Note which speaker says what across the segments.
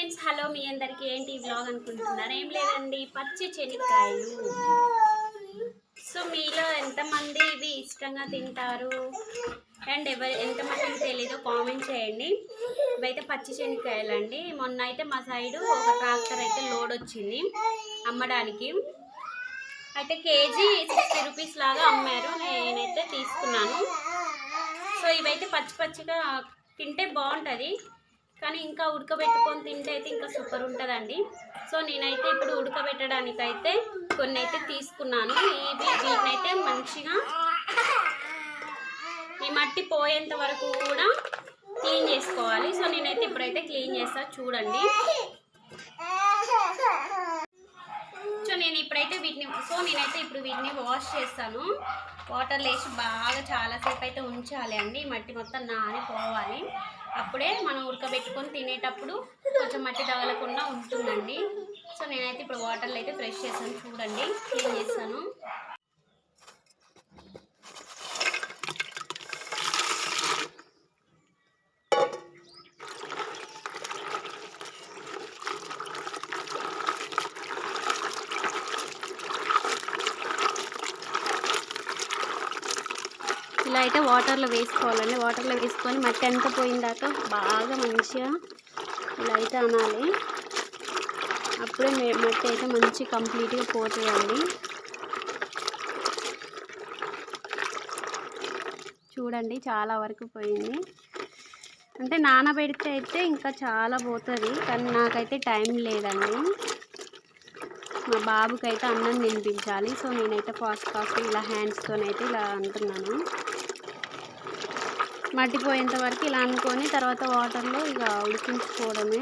Speaker 1: Friends, hello మీ అందరికి ఏంటి vlog అనుకుంటున్నారు? ఏం లేదండి, పచ్చి చెనిక్కాయలు. సో మీలో ఎంతమంది ఇవి ఇష్టంగా తింటారు అండ్ ఎంతమందికి తెలీదో కామెంట్ చేయండి. ఇవైతే పచ్చి చెనిక్కాయలు అండి. మొన్న అయితే మా సైడు ఒక ట్రాక్టర్ అయితే లోడ్ వచ్చింది అమ్మడానికి. అయితే కేజీ 60 రూపీస్ లాగా అమ్మారు. నేనైతే తీసుకున్నాను. సో ఇవైతే పచ్చి పచ్చిగా తింటే బాగుంటుంది, కానీ ఇంకా ఉడకబెట్టుకొని తింటే అయితే ఇంకా సూపర్ ఉంటుందండి. సో నేనైతే ఇప్పుడు ఉడకబెట్టడానికైతే కొన్ని అయితే తీసుకున్నాను. వీటినైతే మంచిగా ఈ మట్టి పోయేంత వరకు కూడా క్లీన్ చేసుకోవాలి. సో నేనైతే ఇప్పుడైతే క్లీన్ చేస్తాను, చూడండి. నేనైతే ఇప్పుడు వీటిని వాష్ చేస్తాను. వాటర్లో వేసి బాగా చాలాసేపు అయితే ఉంచాలి అండి. మట్టి మొత్తం నానిపోవాలి. అప్పుడే మనం ఉడకబెట్టుకొని తినేటప్పుడు కొంచెం మట్టి తగలకుండా ఉంటుందండి. సో నేనైతే ఇప్పుడు వాటర్లో అయితే ఫ్రెష్ చేస్తాను, చూడండి, క్లీన్ చేస్తాను. ఇలా అయితే వాటర్లో వేసుకోవాలండి. వాటర్లో వేసుకొని మట్టి అంతా పోయిందాక బాగా మంచిగా ఇలా అయితే అనాలి. అప్పుడే మట్టి అయితే మంచి కంప్లీట్గా పోతుందండి. చూడండి, చాలా వరకు పోయింది. అంటే నానబెడితే అయితే ఇంకా చాలా పోతుంది, కానీ నాకైతే టైం లేదండి. మా బాబుకి అయితే అన్నం తినిపించాలి. సో నేనైతే ఫాస్ట్ ఇలా హ్యాండ్స్తోనైతే ఇలా అంటున్నాను. మట్టిపోయేంత వరకు ఇలా అనుకొని తర్వాత వాటర్లో ఇక ఉడికించుకోవడమే.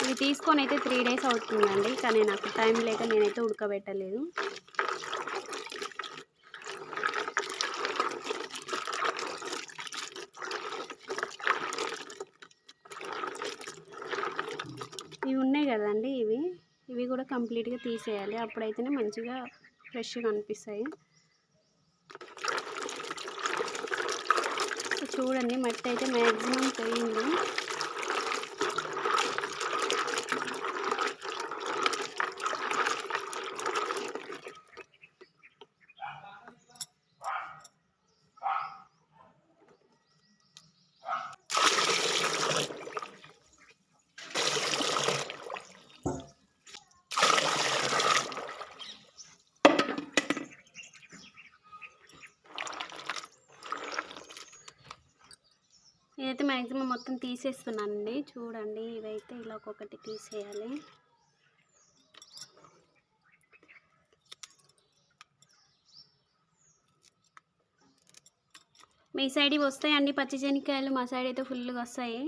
Speaker 1: ఇవి తీసుకొని అయితే 3 డేస్ అవుతుందండి, కానీ నాకు టైం లేక నేనైతే ఉడకబెట్టలేదు. ఇవి ఉన్నాయి కదండి, ఇవి కూడా కంప్లీట్గా తీసేయాలి. అప్పుడైతేనే మంచిగా ఫ్రెష్గా అనిపిస్తాయి. చూడండి, మట్టి అయితే మ్యాక్సిమం పోయింది. ఇదైతే మ్యాక్సిమం మొత్తం తీసేస్తున్నానండి. చూడండి, ఇవైతే ఇలా ఒక్కొక్కటి తీసేయాలి. మీ సైడ్ ఇవి వస్తాయండి పచ్చి శనక్కాయలు? మా సైడ్ అయితే ఫుల్గా వస్తాయి.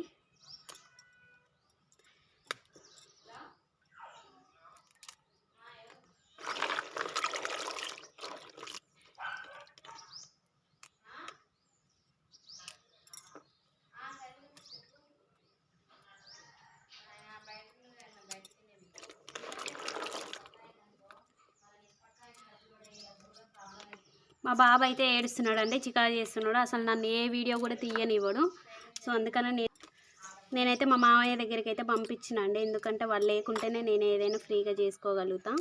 Speaker 1: మా బాబు అయితే ఏడుస్తున్నాడండి, చికాకు చేస్తున్నాడు. అసలు నన్ను ఏ వీడియో కూడా తీయనివ్వడు. సో అందుకని నేనైతే మా మామయ్య దగ్గరికి అయితే పంపించినండి. ఎందుకంటే వాళ్ళు లేకుంటేనే నేను ఏదైనా ఫ్రీగా చేసుకోగలుగుతా.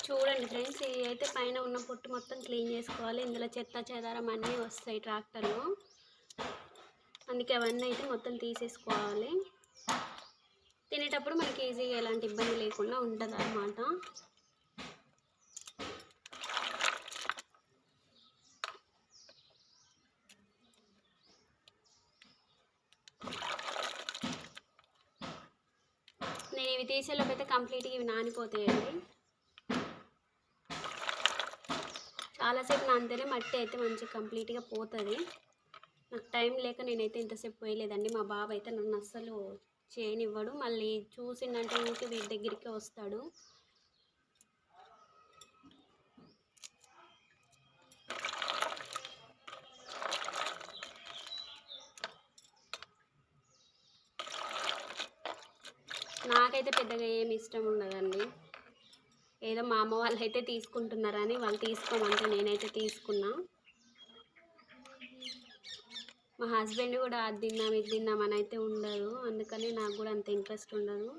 Speaker 1: చూడండి ఫ్రెండ్స్, ఇవి అయితే పైన ఉన్న పొట్టు మొత్తం క్లీన్ చేసుకోవాలి. ఇందులో చెత్త చెదారం అన్నీ వస్తాయి ట్రాక్టర్లో, అందుకే అవన్నీ అయితే మొత్తం తీసేసుకోవాలి. తినేటప్పుడు మనకి ఈజీగా ఎలాంటి ఇబ్బంది లేకుండా ఉంటుంది అన్నమాట. నేను ఇవి తీసేలోపు అయితే కంప్లీట్గా ఇవి నానిపోతాయండి. చాలాసేపు నానితేనే మట్టి అయితే మంచిగా కంప్లీట్గా పోతుంది. నాకు టైం లేక నేనైతే ఇంతసేపు పోయలేదండి. మా బాబు అయితే నన్ను అస్సలు చేయనివ్వడు. మళ్ళీ చూసిందంటే ఊరికి వీటి దగ్గరికి వస్తాడు. నాకైతే పెద్దగా ఏమి ఇష్టం ఉండదండి. ఏదో మా అమ్మ వాళ్ళు అయితే తీసుకుంటున్నారని వాళ్ళు తీసుకోమంటే నేనైతే తీసుకున్నా. మా హస్బెండ్ కూడా అది తిన్నాం ఇది తిన్నామని అయితే ఉండదు, అందుకని నాకు కూడా అంత ఇంట్రెస్ట్ ఉండదు.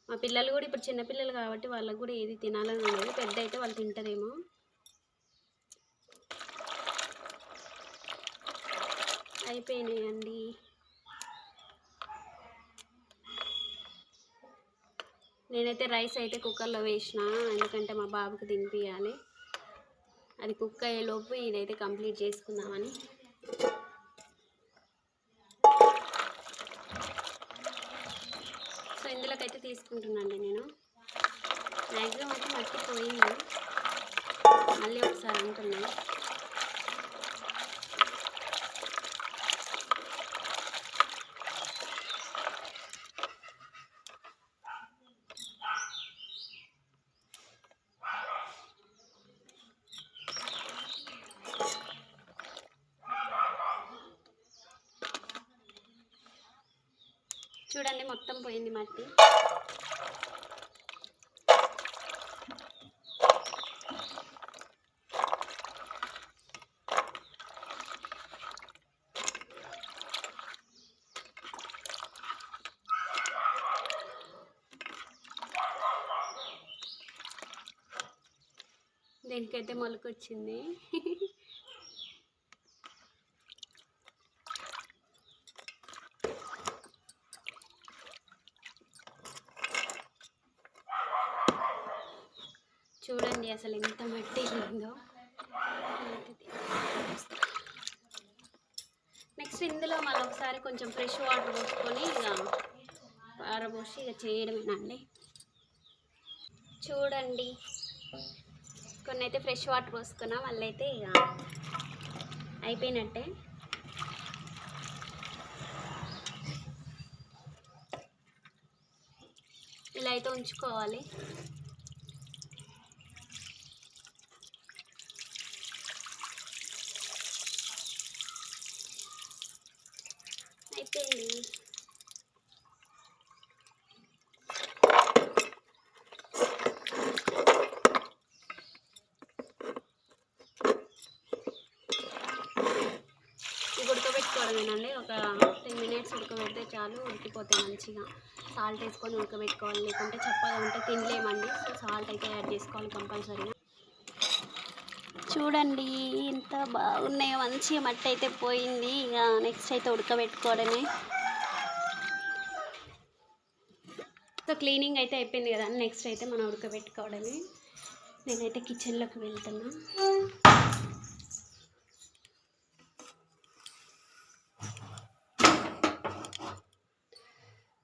Speaker 1: మా పిల్లలు కూడా ఇప్పుడు చిన్నపిల్లలు కాబట్టి వాళ్ళకు కూడా ఏది తినాలని ఉండదు, పెద్ద అయితే వాళ్ళు తింటారేమో. అయిపోయినాయండి. నేనైతే రైస్ అయితే కుక్కర్లో వేసిన, ఎందుకంటే మా బాబుకి తినిపించాలి. అది కుక్ అయ్యేలోపు ఇదైతే కంప్లీట్ చేసుకుందామని. సో ఇందులోకైతే తీసుకుంటున్నాండి నేను. మ్యాక్సిమం అయితే మట్టిపోయింది, మళ్ళీ ఒకసారి అంటున్నాను. చూడండి మొత్తం పోయింది మట్టి. దీనికైతే మొలకొచ్చింది. చూడండి అసలు ఎంత మట్టి ఉందో. నెక్స్ట్ ఇందులో మళ్ళీ ఒకసారి కొంచెం ఫ్రెష్ వాటర్ పోసుకొని ఇక పారబోసి ఇక చేయడమేనండి. చూడండి కొన్ని అయితే ఫ్రెష్ వాటర్ పోసుకున్నాం, మళ్ళీ అయితే ఇక అయిపోయినట్టే. ఇలా అయితే ఉంచుకోవాలి. అయిపోయింది. ఇది ఉడకబెట్టుకోవడమేనండి. ఒక 10 minutes ఉడకబెడితే చాలు, ఉడికిపోతాయి మంచిగా. సాల్ట్ వేసుకొని ఉడకబెట్టుకోవాలి, లేకుంటే చప్పగా ఉంటే తినలేమండి. సో సాల్ట్ అయితే యాడ్ చేసుకోవాలి కంపల్సరీగా. చూడండి ఎంత బాగున్నాయో, మంచిగా మట్టి అయితే పోయింది. ఇక నెక్స్ట్ అయితే ఉడకబెట్టుకోవడమే. సో క్లీనింగ్ అయితే అయిపోయింది కదా, నెక్స్ట్ అయితే మనం ఉడకబెట్టుకోవడమే. నేనైతే కిచెన్లోకి వెళ్తున్నా.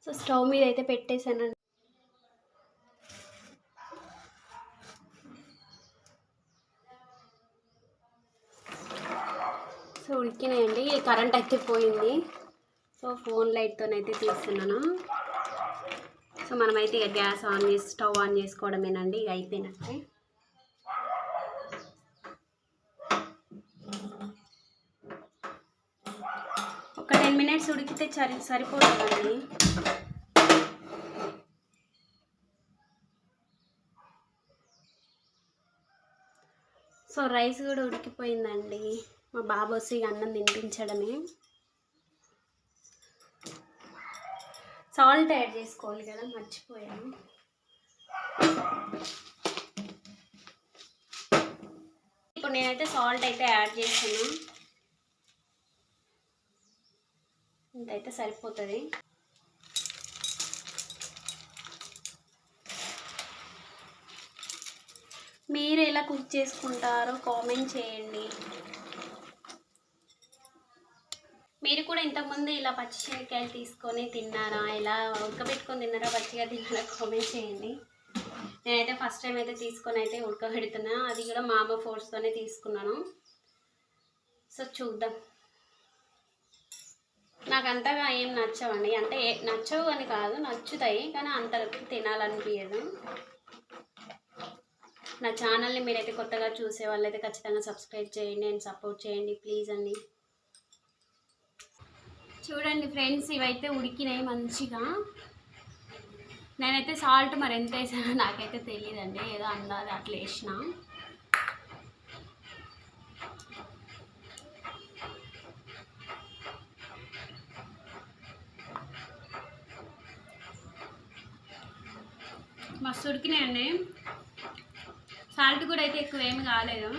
Speaker 1: సో స్టవ్ మీద అయితే పెట్టేశానండి. సో ఉడికినాయండి. కరెంట్ అయితే పోయింది, సో ఫోన్ లైట్తోనైతే తీస్తున్నాను. సో మనమైతే ఇక గ్యాస్ ఆన్ చేసి స్టవ్ ఆన్ చేసుకోవడమేనండి. ఇక అయిపోయినట్టే. ఒక 10 minutes ఉడికితే సరిపోతుందండి. సో రైస్ కూడా ఉడికిపోయిందండి. మా బాబు వచ్చి అన్నం తినిపించడమే. సాల్ట్ యాడ్ చేసుకోవాలి కదా, మర్చిపోయాను. ఇప్పుడు నేనైతే సాల్ట్ అయితే యాడ్ చేసాను, ఇంతైతే సరిపోతుంది. మీరు ఎలా కుక్ చేసుకుంటారో కామెంట్ చేయండి. మీరు కూడా ఇంతకుముందు ఇలా పచ్చి శనగకాయలు తీసుకొని తిన్నారా, ఇలా ఉడకబెట్టుకొని తిన్నారా, పచ్చిగా తిన్నారా కామెంట్ చేయండి. నేనైతే ఫస్ట్ టైం అయితే తీసుకొని అయితే ఉడకబెడుతున్నా, అది కూడా మా అమ్మ ఫోర్స్తోనే తీసుకున్నాను. సో చూద్దాం. నాకు అంతగా ఏం నచ్చవండి, అంటే నచ్చవు అని కాదు, నచ్చుతాయి కానీ అంతకు తినాలనిపించదు. నా ఛానల్ని మీరైతే కొత్తగా చూసే వాళ్ళైతే ఖచ్చితంగా సబ్స్క్రైబ్ చేయండి అండ్ సపోర్ట్ చేయండి ప్లీజ్ అండి. చూడండి ఫ్రెండ్స్, ఇవైతే ఉడికినాయి మంచిగా. నేనైతే సాల్ట్ మరి ఎంత వేసానో నాకైతే తెలియదండి, ఏదో అందాది అట్లా వేసిన. మస్తు ఉడికినాయండి. సాల్ట్ కూడా అయితే ఎక్కువ ఏమి కాలేదు.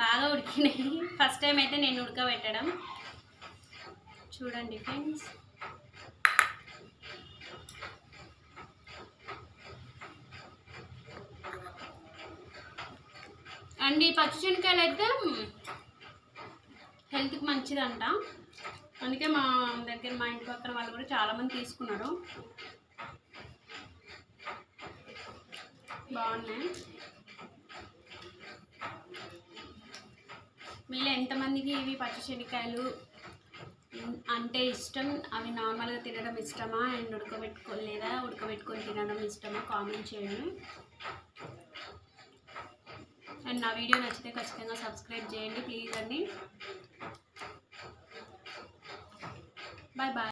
Speaker 1: బాగా ఉడికినాయి. ఫస్ట్ టైం అయితే నేను ఉడకబెట్టడం. చూడండి ఫ్రెండ్స్, అండ్ ఈ పచ్చిశనగకాయలు అయితే హెల్త్కి మంచిదంట. అందుకే మా దగ్గర మా ఇంటి పక్కన వాళ్ళు కూడా చాలామంది తీసుకున్నారు. బాగున్నాయి. మీలో ఎంతమందికి ఇవి పచ్చిశనగకాయలు అంటే ఇష్టం? అవి నార్మల్గా తినడం ఇష్టమా అండ్ ఉడకబెట్టుకొని తినడం ఇష్టమా? కామెంట్ చేయండి. అండ్ నా వీడియో నచ్చితే ఖచ్చితంగా సబ్స్క్రైబ్ చేయండి ప్లీజ్ అండి. Bye bye.